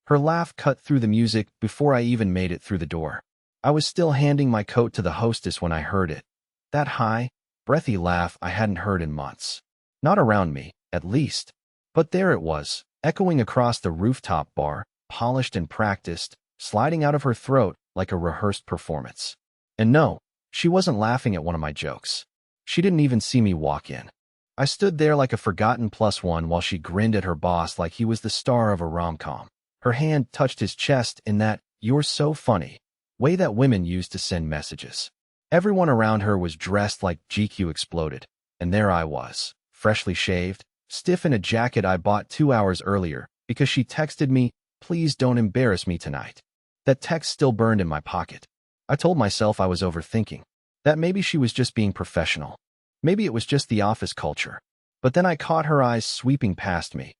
Her laugh cut through the music before I even made it through the door. I was still handing my coat to the hostess when I heard it. That high, breathy laugh I hadn't heard in months. Not around me, at least. But there it was, echoing across the rooftop bar, polished and practiced, sliding out of her throat like a rehearsed performance. And no, she wasn't laughing at one of my jokes. She didn't even see me walk in. I stood there like a forgotten +1 while she grinned at her boss like he was the star of a rom-com. Her hand touched his chest in that "you're so funny" way that women use to send messages. Everyone around her was dressed like GQ exploded, and there I was, freshly shaved, stiff in a jacket I bought 2 hours earlier because she texted me, "Please don't embarrass me tonight." That text still burned in my pocket. I told myself I was overthinking, that maybe she was just being professional. Maybe it was just the office culture. But then I caught her eyes sweeping past me,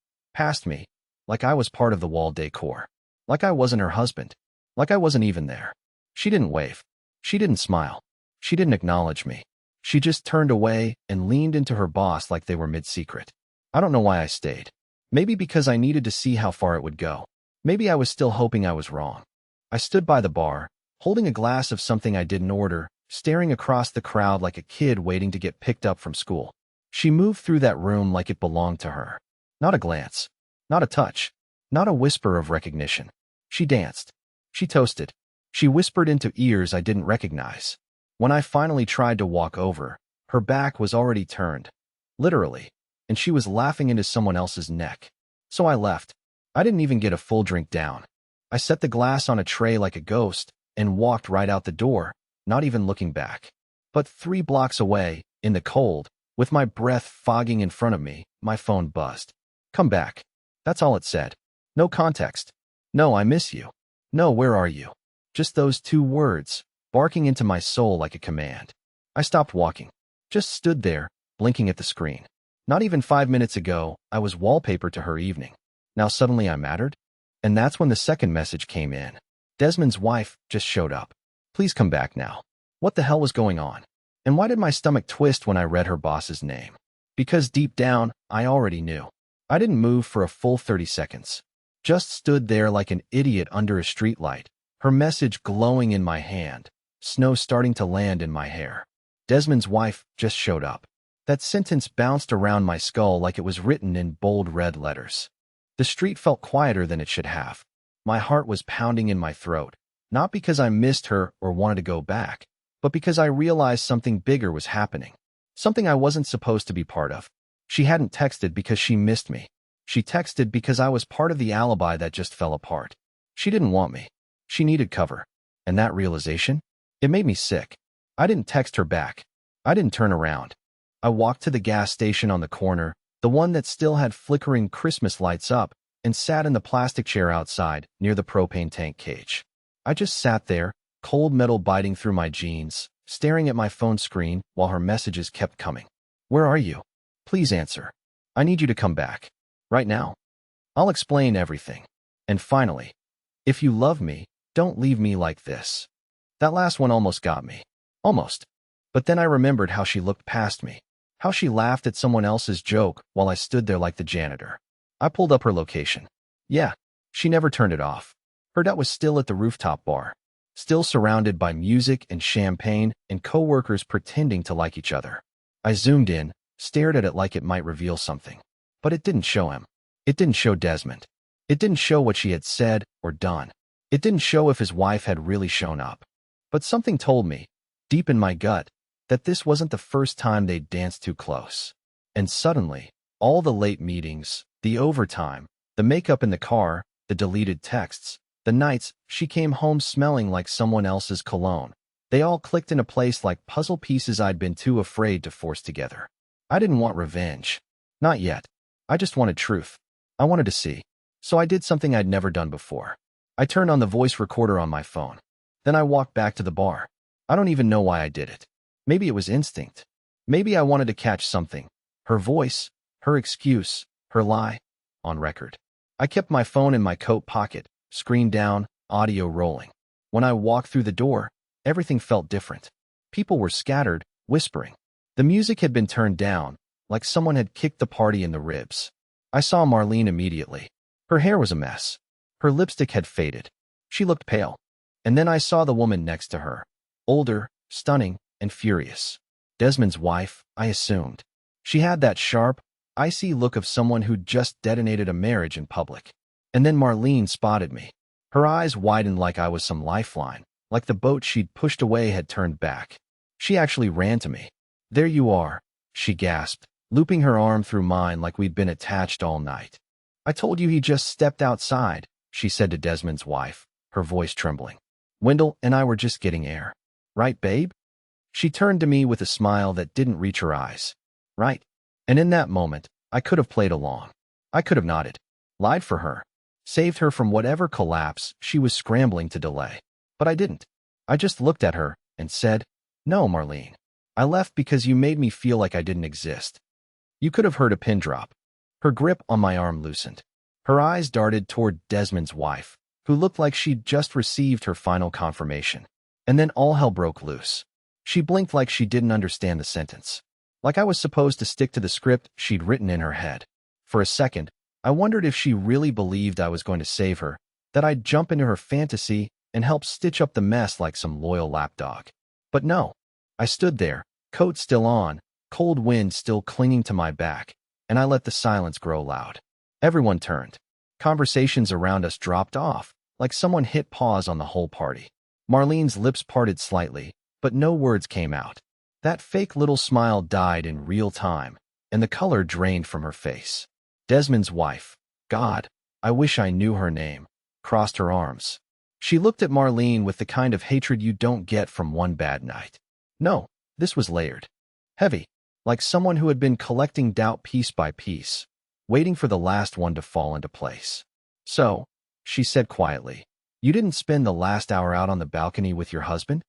like I was part of the wall decor, like I wasn't her husband, like I wasn't even there. She didn't wave. She didn't smile. She didn't acknowledge me. She just turned away and leaned into her boss like they were mid-secret. I don't know why I stayed. Maybe because I needed to see how far it would go. Maybe I was still hoping I was wrong. I stood by the bar, holding a glass of something I didn't order, staring across the crowd like a kid waiting to get picked up from school. She moved through that room like it belonged to her. Not a glance. Not a touch. Not a whisper of recognition. She danced. She toasted. She whispered into ears I didn't recognize. When I finally tried to walk over, her back was already turned. Literally. And she was laughing into someone else's neck. So I left. I didn't even get a full drink down. I set the glass on a tray like a ghost and walked right out the door, not even looking back. But 3 blocks away, in the cold, with my breath fogging in front of me, my phone buzzed. "Come back." That's all it said. No context. No, "I miss you." No, "Where are you?" Just those 2 words, barking into my soul like a command. I stopped walking. Just stood there, blinking at the screen. Not even 5 minutes ago, I was wallpaper to her evening. Now suddenly I mattered? And that's when the second message came in. Desmond's wife just showed up. "Please come back now." What the hell was going on? And why did my stomach twist when I read her boss's name? Because deep down, I already knew. I didn't move for a full 30 seconds. Just stood there like an idiot under a streetlight, her message glowing in my hand, snow starting to land in my hair. Desmond's wife just showed up. That sentence bounced around my skull like it was written in bold red letters. The street felt quieter than it should have. My heart was pounding in my throat, not because I missed her or wanted to go back, but because I realized something bigger was happening, something I wasn't supposed to be part of. She hadn't texted because she missed me. She texted because I was part of the alibi that just fell apart. She didn't want me. She needed cover. And that realization? It made me sick. I didn't text her back. I didn't turn around. I walked to the gas station on the corner, the one that still had flickering Christmas lights up, and sat in the plastic chair outside, near the propane tank cage. I just sat there, cold metal biting through my jeans, staring at my phone screen while her messages kept coming. "Where are you? Please answer. I need you to come back. Right now. I'll explain everything. And finally, if you love me, don't leave me like this." That last one almost got me. Almost. But then I remembered how she looked past me, how she laughed at someone else's joke while I stood there like the janitor. I pulled up her location. Yeah, she never turned it off. Her dad was still at the rooftop bar, still surrounded by music and champagne and coworkers pretending to like each other. I zoomed in, stared at it like it might reveal something. But it didn't show him. It didn't show Desmond. It didn't show what she had said or done. It didn't show if his wife had really shown up. But something told me, deep in my gut, that this wasn't the first time they'd danced too close. And suddenly, all the late meetings, the overtime, the makeup in the car, the deleted texts, the nights she came home smelling like someone else's cologne, they all clicked into place like puzzle pieces I'd been too afraid to force together. I didn't want revenge. Not yet. I just wanted truth. I wanted to see. So I did something I'd never done before. I turned on the voice recorder on my phone. Then I walked back to the bar. I don't even know why I did it. Maybe it was instinct. Maybe I wanted to catch something. Her voice, her excuse, her lie, on record. I kept my phone in my coat pocket, screen down, audio rolling. When I walked through the door, everything felt different. People were scattered, whispering. The music had been turned down, like someone had kicked the party in the ribs. I saw Marlene immediately. Her hair was a mess. Her lipstick had faded. She looked pale. And then I saw the woman next to her. Older, stunning, and furious. Desmond's wife, I assumed. She had that sharp, icy look of someone who'd just detonated a marriage in public. And then Marlene spotted me. Her eyes widened like I was some lifeline, like the boat she'd pushed away had turned back. She actually ran to me. "There you are," she gasped, looping her arm through mine like we'd been attached all night. "I told you he just stepped outside," she said to Desmond's wife, her voice trembling. "Wendell and I were just getting air. Right, babe?" She turned to me with a smile that didn't reach her eyes. Right. And in that moment, I could have played along. I could have nodded. Lied for her. Saved her from whatever collapse she was scrambling to delay. But I didn't. I just looked at her and said, "No, Marlene. I left because you made me feel like I didn't exist." You could have heard a pin drop. Her grip on my arm loosened. Her eyes darted toward Desmond's wife, who looked like she'd just received her final confirmation. And then all hell broke loose. She blinked like she didn't understand the sentence. Like I was supposed to stick to the script she'd written in her head. For a second, I wondered if she really believed I was going to save her, that I'd jump into her fantasy and help stitch up the mess like some loyal lapdog. But no. I stood there, coat still on, cold wind still clinging to my back, and I let the silence grow loud. Everyone turned. Conversations around us dropped off, like someone hit pause on the whole party. Marlene's lips parted slightly, but no words came out. That fake little smile died in real time, and the color drained from her face. Desmond's wife, God, I wish I knew her name, crossed her arms. She looked at Marlene with the kind of hatred you don't get from one bad night. No, this was layered. Heavy, like someone who had been collecting doubt piece by piece, waiting for the last one to fall into place. "So," she said quietly, "you didn't spend the last hour out on the balcony with your husband?"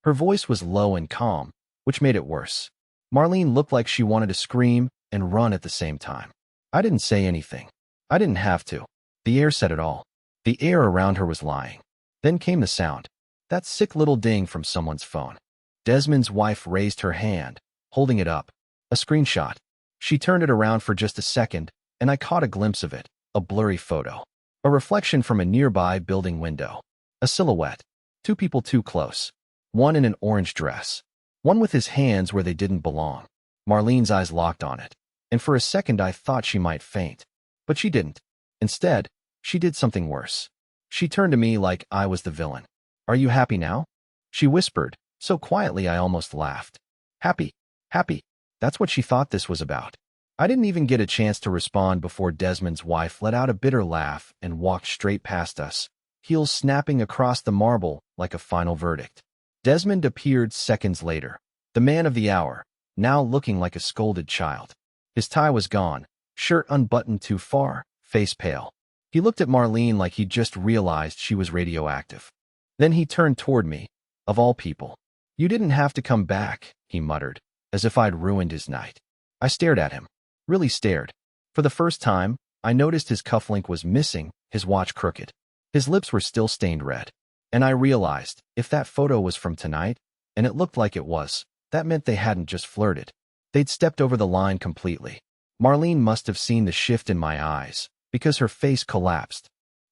Her voice was low and calm, which made it worse. Marlene looked like she wanted to scream and run at the same time. I didn't say anything. I didn't have to. The air said it all. The air around her was lying. Then came the sound. That sick little ding from someone's phone. Desmond's wife raised her hand, holding it up. A screenshot. She turned it around for just a second, and I caught a glimpse of it, a blurry photo. A reflection from a nearby building window. A silhouette. Two people too close. One in an orange dress. One with his hands where they didn't belong. Marlene's eyes locked on it. And for a second I thought she might faint. But she didn't. Instead, she did something worse. She turned to me like I was the villain. "Are you happy now?" She whispered, so quietly I almost laughed. Happy. Happy. That's what she thought this was about. I didn't even get a chance to respond before Desmond's wife let out a bitter laugh and walked straight past us, heels snapping across the marble like a final verdict. Desmond appeared seconds later, the man of the hour, now looking like a scolded child. His tie was gone, shirt unbuttoned too far, face pale. He looked at Marlene like he'd just realized she was radioactive. Then he turned toward me, of all people. "You didn't have to come back," he muttered, as if I'd ruined his night. I stared at him. Really stared. For the first time, I noticed his cufflink was missing, his watch crooked. His lips were still stained red. And I realized, if that photo was from tonight, and it looked like it was, that meant they hadn't just flirted. They'd stepped over the line completely. Marlene must have seen the shift in my eyes, because her face collapsed.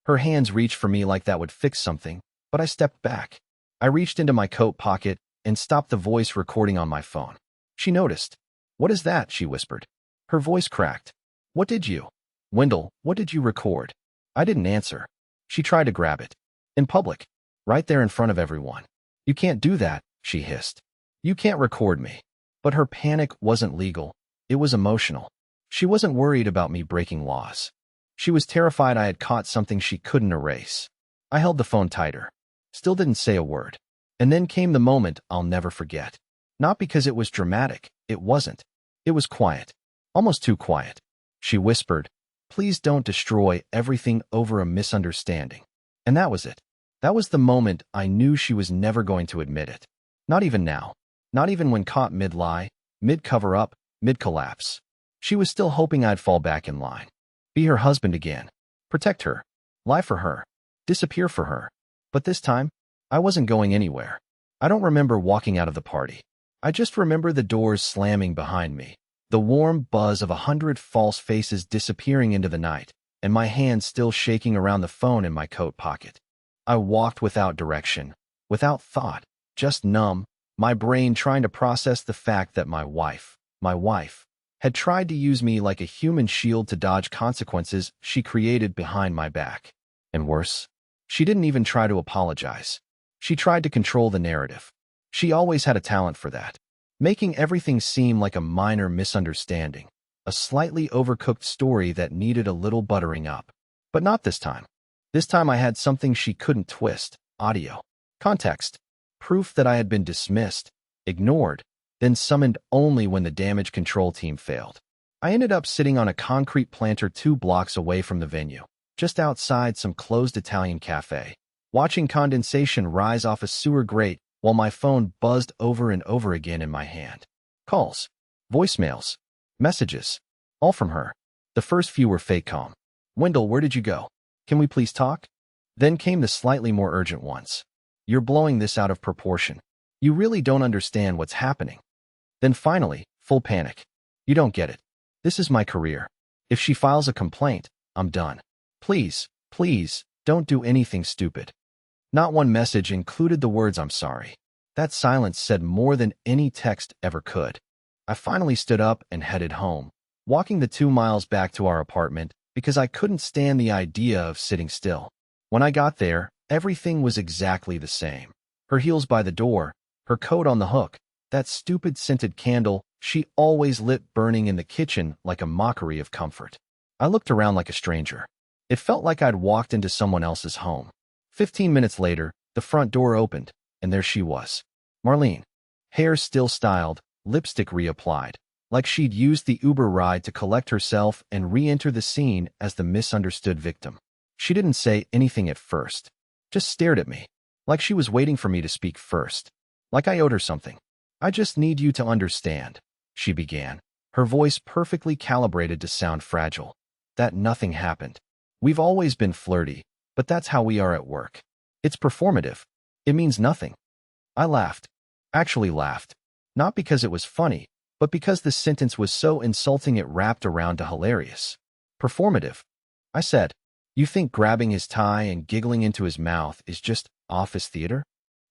Her hands reached for me like that would fix something, but I stepped back. I reached into my coat pocket and stopped the voice recording on my phone. She noticed. "What is that?" she whispered. Her voice cracked. "What did you?" "Wendell, what did you record?" I didn't answer. She tried to grab it. "In public. Right there in front of everyone." "You can't do that," she hissed. "You can't record me." But her panic wasn't legal. It was emotional. She wasn't worried about me breaking laws. She was terrified I had caught something she couldn't erase. I held the phone tighter. Still didn't say a word. And then came the moment I'll never forget. Not because it was dramatic. It wasn't. It was quiet. Almost too quiet. She whispered, "Please don't destroy everything over a misunderstanding." And that was it. That was the moment I knew she was never going to admit it. Not even now. Not even when caught mid-lie, mid-cover-up, mid-collapse. She was still hoping I'd fall back in line. Be her husband again. Protect her. Lie for her. Disappear for her. But this time, I wasn't going anywhere. I don't remember walking out of the party. I just remember the doors slamming behind me, the warm buzz of 100 false faces disappearing into the night, and my hand still shaking around the phone in my coat pocket. I walked without direction, without thought, just numb, my brain trying to process the fact that my wife, had tried to use me like a human shield to dodge consequences she created behind my back. And worse, she didn't even try to apologize. She tried to control the narrative. She always had a talent for that, making everything seem like a minor misunderstanding, a slightly overcooked story that needed a little buttering up. But not this time. This time I had something she couldn't twist: audio, context, proof that I had been dismissed, ignored, then summoned only when the damage control team failed. I ended up sitting on a concrete planter 2 blocks away from the venue, just outside some closed Italian cafe, watching condensation rise off a sewer grate while my phone buzzed over and over again in my hand. Calls, voicemails, messages, all from her. The first few were fake calm. "Wendell, where did you go? Can we please talk?" Then came the slightly more urgent ones. "You're blowing this out of proportion. You really don't understand what's happening." Then finally, full panic. "You don't get it. This is my career. If she files a complaint, I'm done. Please, please, don't do anything stupid." Not one message included the words "I'm sorry." That silence said more than any text ever could. I finally stood up and headed home, walking the 2 miles back to our apartment because I couldn't stand the idea of sitting still. When I got there, everything was exactly the same. Her heels by the door, her coat on the hook, that stupid scented candle she always lit burning in the kitchen like a mockery of comfort. I looked around like a stranger. It felt like I'd walked into someone else's home. 15 minutes later, the front door opened, and there she was. Marlene. Hair still styled, lipstick reapplied, like she'd used the Uber ride to collect herself and re-enter the scene as the misunderstood victim. She didn't say anything at first, just stared at me, like she was waiting for me to speak first, like I owed her something. "I just need you to understand," she began, her voice perfectly calibrated to sound fragile, "that nothing happened. We've always been flirty, but that's how we are at work. It's performative. It means nothing." I laughed. Actually laughed. Not because it was funny, but because the sentence was so insulting it wrapped around to hilarious. "Performative," I said. "You think grabbing his tie and giggling into his mouth is just office theater?"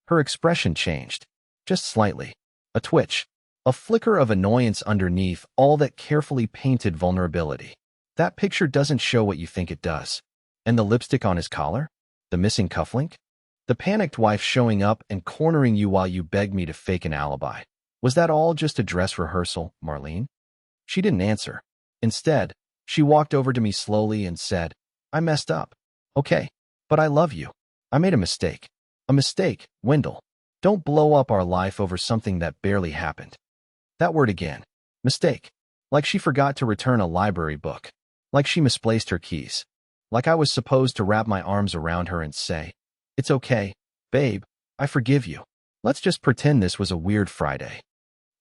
Her expression changed, just slightly. A twitch, a flicker of annoyance underneath all that carefully painted vulnerability. "That picture doesn't show what you think it does." And the lipstick on his collar? The missing cufflink? The panicked wife showing up and cornering you while you begged me to fake an alibi. Was that all just a dress rehearsal, Marlene? She didn't answer. Instead, she walked over to me slowly and said, "I messed up. Okay, but I love you. I made a mistake. A mistake, Wendell. Don't blow up our life over something that barely happened." That word again. Mistake. Like she forgot to return a library book. Like she misplaced her keys. Like I was supposed to wrap my arms around her and say, "It's okay, babe. I forgive you. Let's just pretend this was a weird Friday."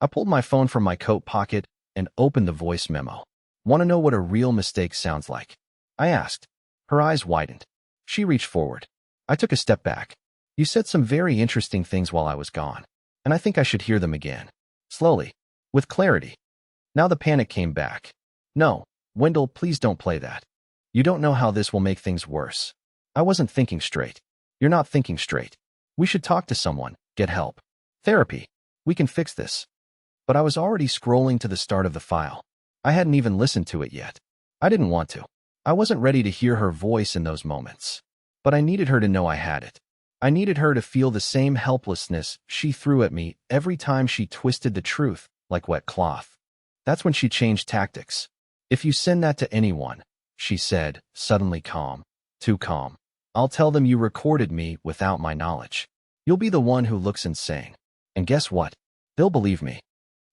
I pulled my phone from my coat pocket and opened the voice memo. "Want to know what a real mistake sounds like?" I asked. Her eyes widened. She reached forward. I took a step back. "You said some very interesting things while I was gone, and I think I should hear them again." Slowly, with clarity. Now the panic came back. "No, Wendell, please don't play that. You don't know how this will make things worse." I wasn't thinking straight. "You're not thinking straight. We should talk to someone, get help. Therapy. We can fix this." But I was already scrolling to the start of the file. I hadn't even listened to it yet. I didn't want to. I wasn't ready to hear her voice in those moments. But I needed her to know I had it. I needed her to feel the same helplessness she threw at me every time she twisted the truth like wet cloth. That's when she changed tactics. "If you send that to anyone," she said, suddenly calm, too calm, "I'll tell them you recorded me without my knowledge. You'll be the one who looks insane. And guess what? They'll believe me."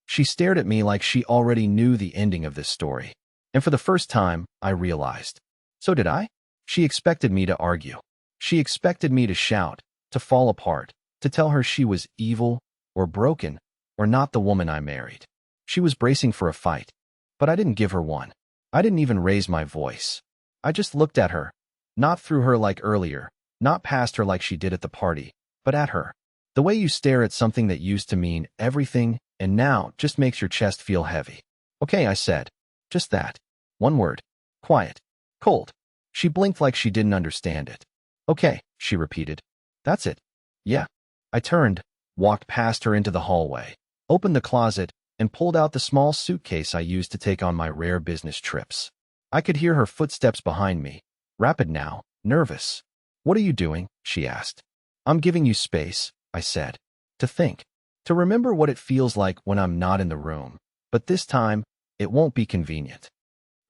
She stared at me like she already knew the ending of this story. And for the first time, I realized. So did I? She expected me to argue. She expected me to shout, to fall apart, to tell her she was evil, or broken, or not the woman I married. She was bracing for a fight. But I didn't give her one. I didn't even raise my voice. I just looked at her. Not through her like earlier, not past her like she did at the party, but at her. The way you stare at something that used to mean everything and now just makes your chest feel heavy. "Okay," I said. Just that. One word. Quiet. Cold. She blinked like she didn't understand it. Okay, she repeated. That's it. Yeah. I turned, walked past her into the hallway, opened the closet, and pulled out the small suitcase I used to take on my rare business trips. I could hear her footsteps behind me, rapid now, nervous. What are you doing? She asked. I'm giving you space, I said. To think. To remember what it feels like when I'm not in the room. But this time, it won't be convenient.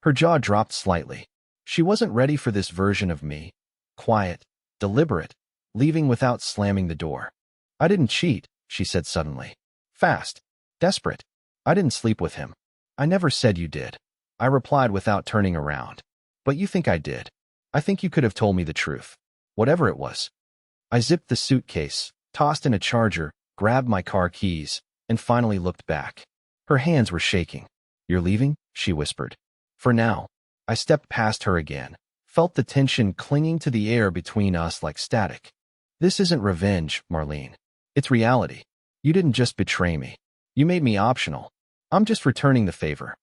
Her jaw dropped slightly. She wasn't ready for this version of me. Quiet, deliberate, leaving without slamming the door. I didn't cheat, she said suddenly. Fast. Desperate. I didn't sleep with him. I never said you did. I replied without turning around. But you think I did. I think you could have told me the truth. Whatever it was. I zipped the suitcase, tossed in a charger, grabbed my car keys, and finally looked back. Her hands were shaking. You're leaving? She whispered. For now. I stepped past her again, felt the tension clinging to the air between us like static. This isn't revenge, Marlene. It's reality. You didn't just betray me. You made me optional. I'm just returning the favor.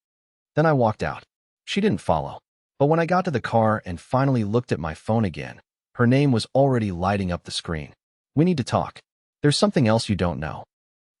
Then I walked out. She didn't follow. But when I got to the car and finally looked at my phone again, her name was already lighting up the screen. We need to talk. There's something else you don't know.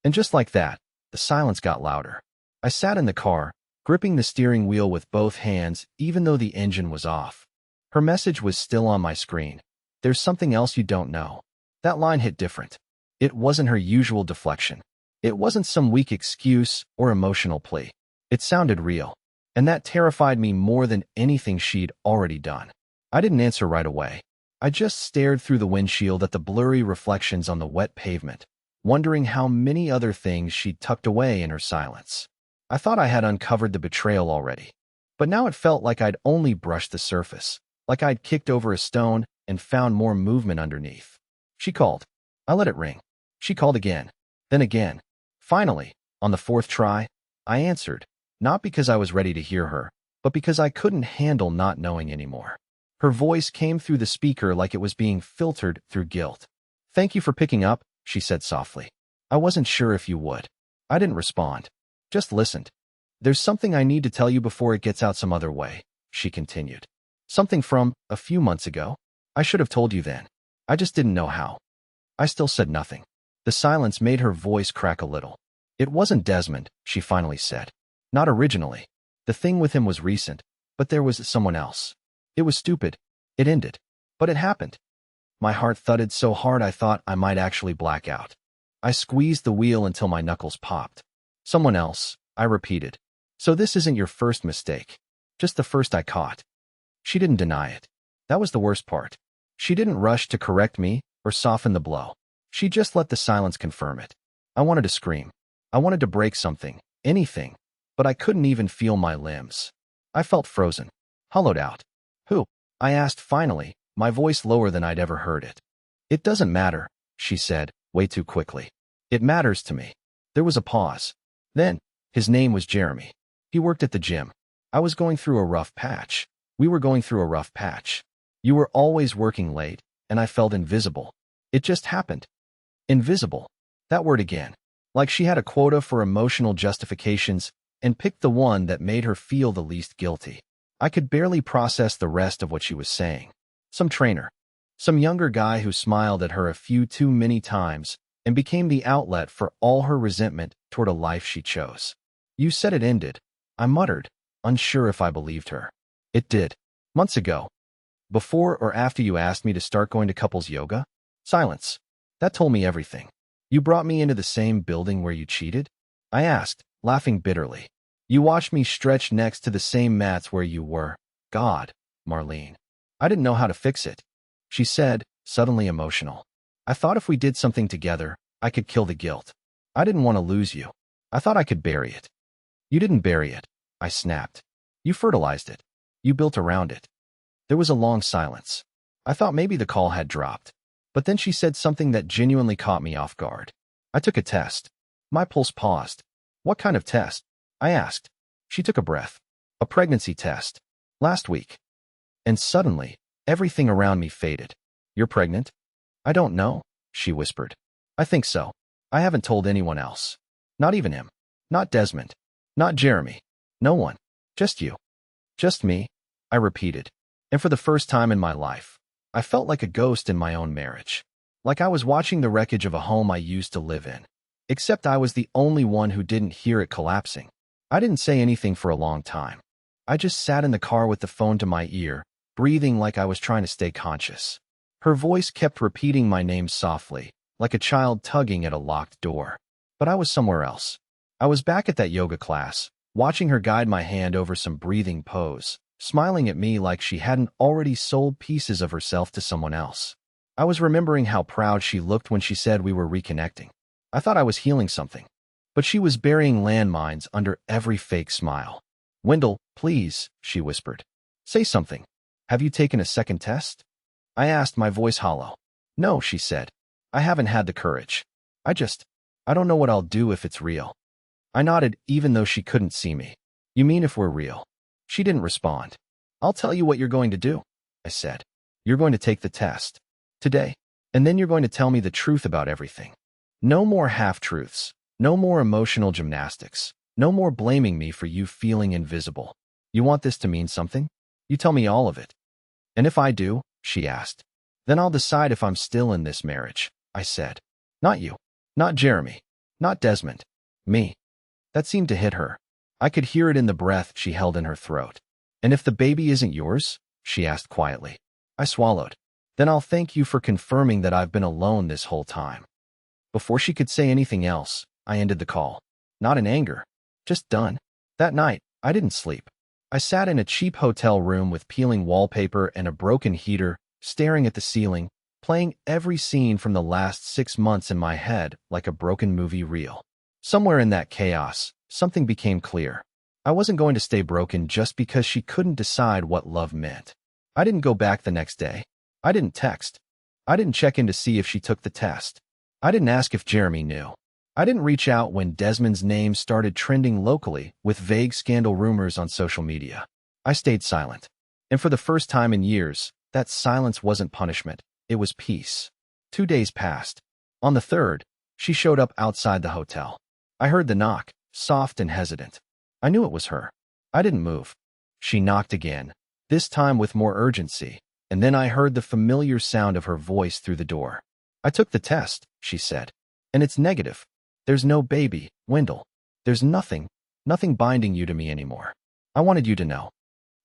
And just like that, the silence got louder. I sat in the car, gripping the steering wheel with both hands, even though the engine was off. Her message was still on my screen. There's something else you don't know. That line hit different. It wasn't her usual deflection. It wasn't some weak excuse or emotional plea. It sounded real. And that terrified me more than anything she'd already done. I didn't answer right away. I just stared through the windshield at the blurry reflections on the wet pavement, wondering how many other things she'd tucked away in her silence. I thought I had uncovered the betrayal already, but now it felt like I'd only brushed the surface, like I'd kicked over a stone and found more movement underneath. She called. I let it ring. She called again, then again. Finally, on the fourth try, I answered, not because I was ready to hear her, but because I couldn't handle not knowing anymore. Her voice came through the speaker like it was being filtered through guilt. Thank you for picking up, she said softly. I wasn't sure if you would. I didn't respond. Just listened. There's something I need to tell you before it gets out some other way, she continued. Something from a few months ago. I should have told you then. I just didn't know how. I still said nothing. The silence made her voice crack a little. It wasn't Desmond, she finally said. Not originally. The thing with him was recent, but there was someone else. It was stupid. It ended. But it happened. My heart thudded so hard I thought I might actually black out. I squeezed the wheel until my knuckles popped. Someone else, I repeated. So this isn't your first mistake. Just the first I caught. She didn't deny it. That was the worst part. She didn't rush to correct me or soften the blow. She just let the silence confirm it. I wanted to scream. I wanted to break something, anything, but I couldn't even feel my limbs. I felt frozen, hollowed out. Who? I asked finally, my voice lower than I'd ever heard it. It doesn't matter, she said, way too quickly. It matters to me. There was a pause. Then, his name was Jeremy. He worked at the gym. I was going through a rough patch. We were going through a rough patch. You were always working late, and I felt invisible. It just happened. Invisible. That word again. Like she had a quota for emotional justifications and picked the one that made her feel the least guilty. I could barely process the rest of what she was saying. Some trainer. Some younger guy who smiled at her a few too many times and became the outlet for all her resentment toward a life she chose. You said it ended. I muttered, unsure if I believed her. It did. Months ago. Before or after you asked me to start going to couples yoga? Silence. That told me everything. You brought me into the same building where you cheated? I asked, laughing bitterly. You watched me stretch next to the same mats where you were. God, Marlene. I didn't know how to fix it. She said, suddenly emotional. I thought if we did something together, I could kill the guilt. I didn't want to lose you. I thought I could bury it. You didn't bury it, I snapped. You fertilized it. You built around it. There was a long silence. I thought maybe the call had dropped. But then she said something that genuinely caught me off guard. I took a test. My pulse paused. What kind of test? I asked. She took a breath. A pregnancy test. Last week. And suddenly, everything around me faded. You're pregnant? I don't know, she whispered. I think so. I haven't told anyone else. Not even him. Not Desmond. Not Jeremy. No one. Just you. Just me, I repeated. And for the first time in my life, I felt like a ghost in my own marriage. Like I was watching the wreckage of a home I used to live in. Except I was the only one who didn't hear it collapsing. I didn't say anything for a long time. I just sat in the car with the phone to my ear, breathing like I was trying to stay conscious. Her voice kept repeating my name softly, like a child tugging at a locked door. But I was somewhere else. I was back at that yoga class, watching her guide my hand over some breathing pose, smiling at me like she hadn't already sold pieces of herself to someone else. I was remembering how proud she looked when she said we were reconnecting. I thought I was healing something. But she was burying landmines under every fake smile. "Wendell, please," she whispered. "Say something. Have you taken a second test?" I asked, my voice hollow. "No," she said. "I haven't had the courage. I don't know what I'll do if it's real." I nodded, even though she couldn't see me. "You mean if we're real?" She didn't respond. "I'll tell you what you're going to do," I said. "You're going to take the test. Today. And then you're going to tell me the truth about everything. No more half-truths. No more emotional gymnastics. No more blaming me for you feeling invisible. You want this to mean something? You tell me all of it." "And if I do," she asked, "then I'll decide if I'm still in this marriage," I said. "Not you. Not Jeremy. Not Desmond. Me." That seemed to hit her. I could hear it in the breath she held in her throat. "And if the baby isn't yours?" she asked quietly. I swallowed. "Then I'll thank you for confirming that I've been alone this whole time." Before she could say anything else, I ended the call. Not in anger. Just done. That night, I didn't sleep. I sat in a cheap hotel room with peeling wallpaper and a broken heater, staring at the ceiling, playing every scene from the last 6 months in my head like a broken movie reel. Somewhere in that chaos, something became clear. I wasn't going to stay broken just because she couldn't decide what love meant. I didn't go back the next day. I didn't text. I didn't check in to see if she took the test. I didn't ask if Jeremy knew. I didn't reach out when Desmond's name started trending locally with vague scandal rumors on social media. I stayed silent. And for the first time in years, that silence wasn't punishment. It was peace. 2 days passed. On the third, she showed up outside the hotel. I heard the knock, soft and hesitant. I knew it was her. I didn't move. She knocked again, this time with more urgency, and then I heard the familiar sound of her voice through the door. "I took the test," she said. "And it's negative. There's no baby, Wendell. There's nothing binding you to me anymore. I wanted you to know."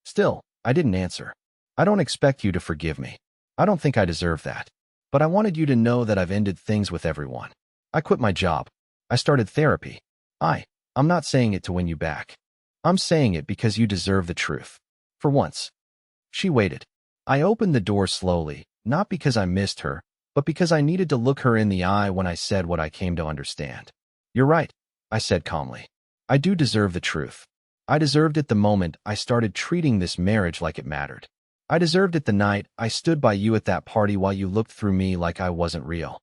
Still, I didn't answer. "I don't expect you to forgive me. I don't think I deserve that. But I wanted you to know that I've ended things with everyone. I quit my job. I started therapy. I'm not saying it to win you back. I'm saying it because you deserve the truth. For once." She waited. I opened the door slowly, not because I missed her, but because I needed to look her in the eye when I said what I came to understand. "You're right," I said calmly. "I do deserve the truth. I deserved it the moment I started treating this marriage like it mattered. I deserved it the night I stood by you at that party while you looked through me like I wasn't real."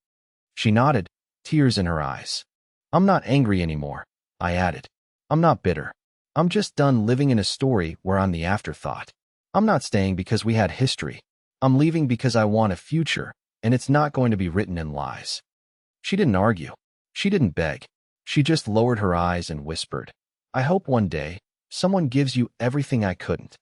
She nodded, tears in her eyes. "I'm not angry anymore," I added. "I'm not bitter. I'm just done living in a story where I'm the afterthought. I'm not staying because we had history. I'm leaving because I want a future, and it's not going to be written in lies." She didn't argue. She didn't beg. She just lowered her eyes and whispered, "I hope one day someone gives you everything I couldn't."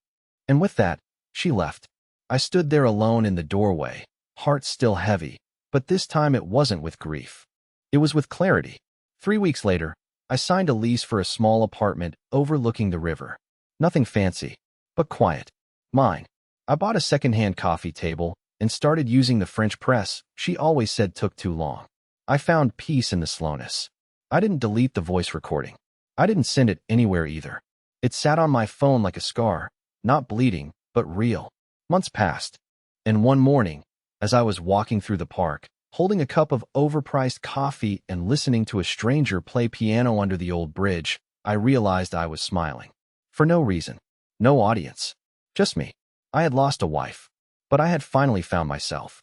And with that, she left. I stood there alone in the doorway, heart still heavy, but this time it wasn't with grief. It was with clarity. 3 weeks later, I signed a lease for a small apartment overlooking the river. Nothing fancy, but quiet. Mine. I bought a secondhand coffee table and started using the French press she always said took too long. I found peace in the slowness. I didn't delete the voice recording. I didn't send it anywhere either. It sat on my phone like a scar, not bleeding, but real. Months passed, and one morning, as I was walking through the park, holding a cup of overpriced coffee and listening to a stranger play piano under the old bridge, I realized I was smiling. For no reason. No audience. Just me. I had lost a wife, but I had finally found myself.